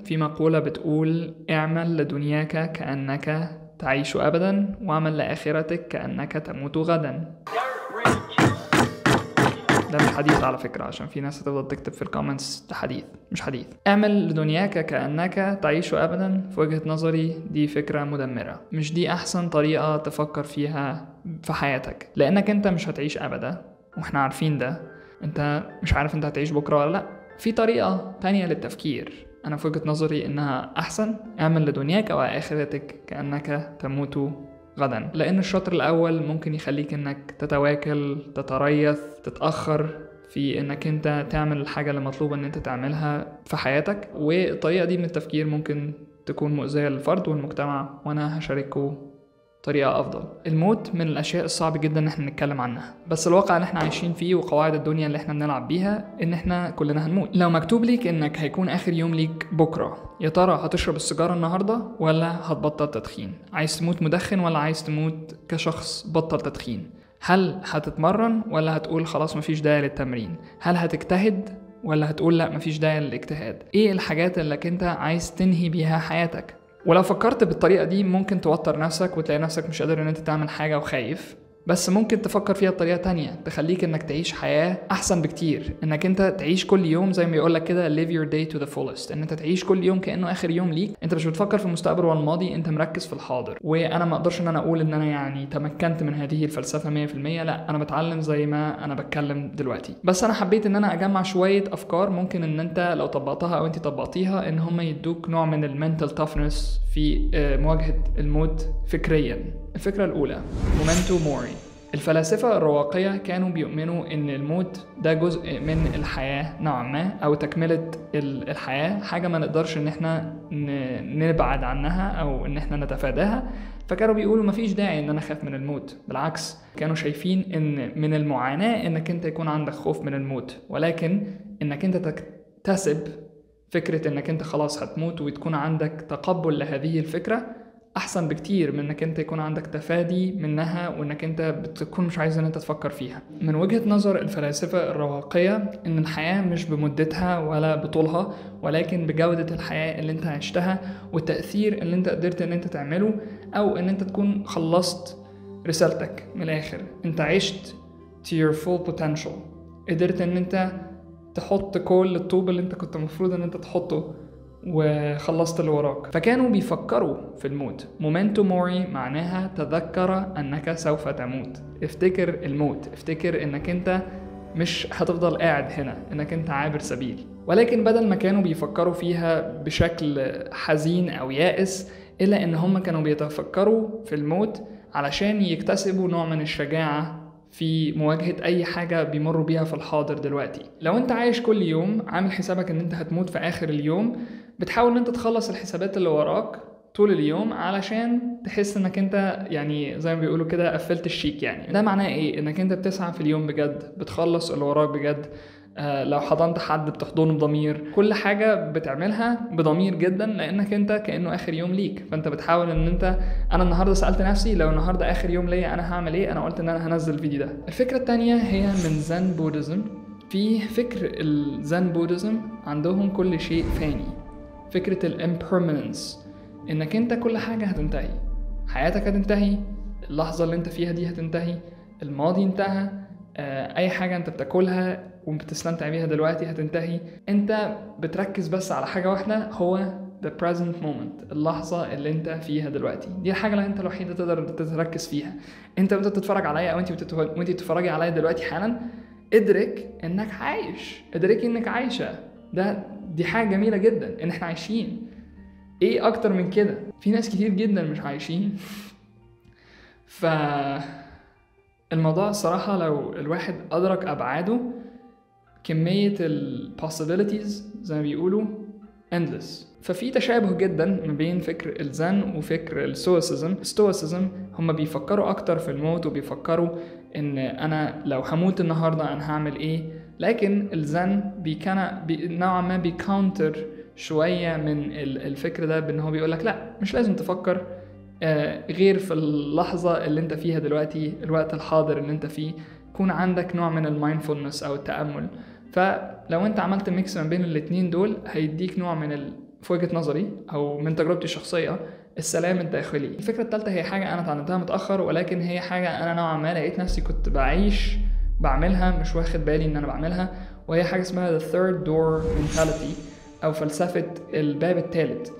في مقولة بتقول اعمل لدنياك كأنك تعيش أبدا، واعمل لآخرتك كأنك تموت غدا. ده مش حديث على فكرة، عشان في ناس هتفضل تكتب في الكومنتس ده حديث. مش حديث. اعمل لدنياك كأنك تعيش أبدا في وجهة نظري دي فكرة مدمرة. مش دي أحسن طريقة تفكر فيها في حياتك، لأنك أنت مش هتعيش أبدا وإحنا عارفين ده. أنت مش عارف أنت هتعيش بكرة ولا لأ. في طريقة تانية للتفكير أنا في وجهة نظري إنها أحسن. اعمل لدنياك وآخرتك كأنك تموت غدا، لأن الشطر الأول ممكن يخليك إنك تتواكل، تتريث، تتأخر في إنك أنت تعمل الحاجة اللي مطلوبة إن أنت تعملها في حياتك. والطريقة دي من التفكير ممكن تكون مؤذية للفرد والمجتمع، وأنا هشاركه طريقة أفضل. الموت من الأشياء الصعب جدا إن احنا نتكلم عنها، بس الواقع اللي احنا عايشين فيه وقواعد الدنيا اللي احنا بنلعب بيها إن احنا كلنا هنموت. لو مكتوب ليك إنك هيكون آخر يوم ليك بكرة، يا ترى هتشرب السيجارة النهاردة ولا هتبطل تدخين؟ عايز تموت مدخن ولا عايز تموت كشخص بطل تدخين؟ هل هتتمرن ولا هتقول خلاص مفيش داعي للتمرين؟ هل هتجتهد ولا هتقول لا مفيش داعي للاجتهاد؟ ايه الحاجات اللي انت عايز تنهي بيها حياتك؟ ولو فكرت بالطريقة دي ممكن توتر نفسك وتلاقي نفسك مش قادر ان انت تعمل حاجة وخايف. بس ممكن تفكر فيها بطريقة تانية تخليك انك تعيش حياة احسن بكتير، انك انت تعيش كل يوم زي ما بيقولك كده live your day to the fullest، ان انت تعيش كل يوم كأنه اخر يوم ليك. انت مش بتفكر في المستقبل ولا الماضي، انت مركز في الحاضر. وانا ما اقدرش ان انا اقول ان انا يعني تمكنت من هذه الفلسفة 100%، لا انا بتعلم زي ما انا بتكلم دلوقتي. بس انا حبيت ان انا اجمع شوية افكار ممكن ان انت لو طبقتها او انت طبقتيها ان هم يدوك نوع من المنتال toughness في مواجهة الموت فكريا. الفكرة الاولى مومنتو موري. الفلاسفة الرواقية كانوا بيؤمنوا إن الموت ده جزء من الحياة نوعا ما، أو تكملة الحياة، حاجة ما نقدرش إن احنا نبعد عنها أو إن احنا نتفاداها. فكانوا بيقولوا مفيش داعي إن أنا أخاف من الموت، بالعكس كانوا شايفين إن من المعاناة إنك أنت يكون عندك خوف من الموت، ولكن إنك أنت تكتسب فكرة إنك أنت خلاص هتموت وتكون عندك تقبل لهذه الفكرة احسن بكتير من انك انت يكون عندك تفادي منها وانك انت بتكون مش عايز ان انت تفكر فيها. من وجهة نظر الفلاسفة الرواقية ان الحياة مش بمدتها ولا بطولها، ولكن بجودة الحياة اللي انت عشتها والتأثير اللي انت قدرت ان انت تعمله، او ان انت تكون خلصت رسالتك. من الاخر انت عشت to your full potential، قدرت ان انت تحط كل الطوب اللي انت كنت مفروض ان انت تحطه وخلصت اللي وراك. فكانوا بيفكروا في الموت. مومنتو موري معناها تذكر أنك سوف تموت. افتكر الموت، افتكر أنك أنت مش هتفضل قاعد هنا، أنك أنت عابر سبيل. ولكن بدل ما كانوا بيفكروا فيها بشكل حزين أو يائس، إلا أن هم كانوا بيتفكروا في الموت علشان يكتسبوا نوع من الشجاعة في مواجهة أي حاجة بيمروا بيها في الحاضر دلوقتي. لو أنت عايش كل يوم عامل حسابك أن أنت هتموت في آخر اليوم، بتحاول أن أنت تخلص الحسابات اللي وراك طول اليوم علشان تحس أنك أنت يعني زي ما بيقولوا كده قفلت الشيك. يعني ده معناه إيه؟ أنك أنت بتسعى في اليوم بجد، بتخلص اللي وراك بجد. لو حضنت حد بتحضنه بضمير، كل حاجة بتعملها بضمير جدا، لأنك أنت كأنه آخر يوم ليك. فأنت بتحاول أن أنت، أنا النهاردة سألت نفسي لو النهاردة آخر يوم ليا أنا هعمل إيه؟ أنا قلت أن أنا هنزل الفيديو ده. الفكرة التانية هي من زن بوديزم. في فكر الزن بوديزم عندهم كل شيء فاني، فكرة الامبرمننس، إنك أنت كل حاجة هتنتهي، حياتك هتنتهي، اللحظة اللي أنت فيها دي هتنتهي، الماضي انتهى، أي حاجة أنت بتاكلها وبتستمتع بيها دلوقتي هتنتهي. انت بتركز بس على حاجة واحدة، هو the present moment، اللحظة اللي انت فيها دلوقتي. دي الحاجة اللي انت الوحيدة تقدر تتركز فيها. انت بتتفرج عليا او انت بتتفرجي عليا دلوقتي حالا، ادرك انك عايش، ادرك انك عايشة. دي حاجة جميلة جدا ان احنا عايشين. ايه اكتر من كده؟ في ناس كتير جدا مش عايشين. الموضوع الصراحة لو الواحد ادرك ابعاده، كمية ال possibilities زي ما بيقولوا endless. ففي تشابه جدا ما بين فكر الزن وفكر الستويسيزم. الستويسيزم هم بيفكروا أكتر في الموت وبيفكروا إن أنا لو هموت النهاردة أنا هعمل إيه، لكن الزن نوعا ما بيكاونتر شوية من الفكر ده، بأنه بيقولك لا مش لازم تفكر غير في اللحظة اللي انت فيها دلوقتي، الوقت الحاضر اللي انت فيه، يكون عندك نوع من المايندفولنس أو التأمل. فلو انت عملت ميكس ما بين الاتنين دول هيديك نوع من في وجهة نظري أو من تجربتي الشخصية السلام الداخلي. الفكرة الثالثة هي حاجة أنا اتعلمتها متأخر، ولكن هي حاجة أنا نوعا ما لقيت نفسي كنت بعملها مش واخد بالي إن أنا بعملها، وهي حاجة اسمها the third door mentality أو فلسفة الباب الثالث.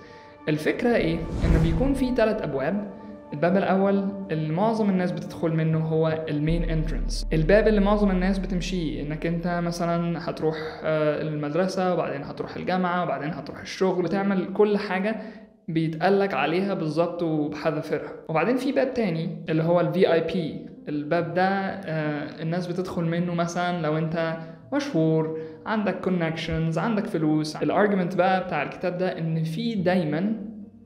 الفكرة إيه؟ إن بيكون في 3 أبواب. الباب الأول اللي معظم الناس بتدخل منه هو المين انترنس، الباب اللي معظم الناس بتمشيه، إنك أنت مثلا هتروح المدرسة وبعدين هتروح الجامعة وبعدين هتروح الشغل وتعمل كل حاجة بيتقالك عليها بالظبط وبحذافيرها. وبعدين في باب تاني اللي هو الVIP. الباب ده الناس بتدخل منه مثلا لو أنت مشهور، عندك كونكشنز، عندك فلوس. الارجيومنت بقى بتاع الكتاب ده ان في دايما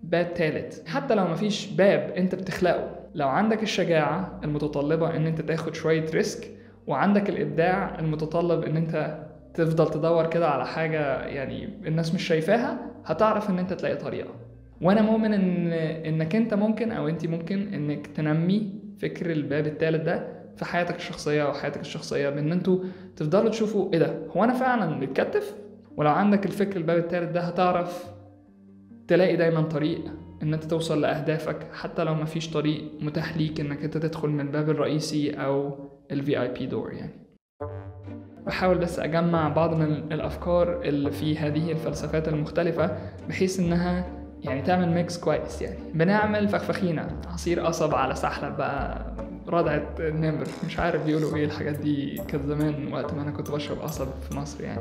باب تالت، حتى لو مفيش باب انت بتخلقه. لو عندك الشجاعة المتطلبة ان انت تاخد شوية ريسك، وعندك الابداع المتطلب ان انت تفضل تدور كده على حاجة يعني الناس مش شايفاها، هتعرف ان انت تلاقي طريقة. وانا مؤمن انك انت ممكن او انت ممكن انك تنمي فكر الباب التالت ده في حياتك الشخصية أو حياتك الشخصية، بأن انتوا تفضلوا تشوفوا إيه ده، هو أنا فعلا متكتف؟ ولو عندك الفكر الباب التالت ده هتعرف تلاقي دايما طريق إن أنت توصل لأهدافك، حتى لو مفيش طريق متاح ليك إنك أنت تدخل من الباب الرئيسي أو الVIP دور. يعني بحاول بس أجمع بعض من الأفكار اللي في هذه الفلسفات المختلفة بحيث إنها يعني تعمل ميكس كويس. يعني بنعمل فخفخينة، عصير قصب على سحلب بقى، ردعة نمر، مش عارف بيقولوا ايه الحاجات دي، كانت زمان وقت ما انا كنت بشرب قصب في مصر يعني.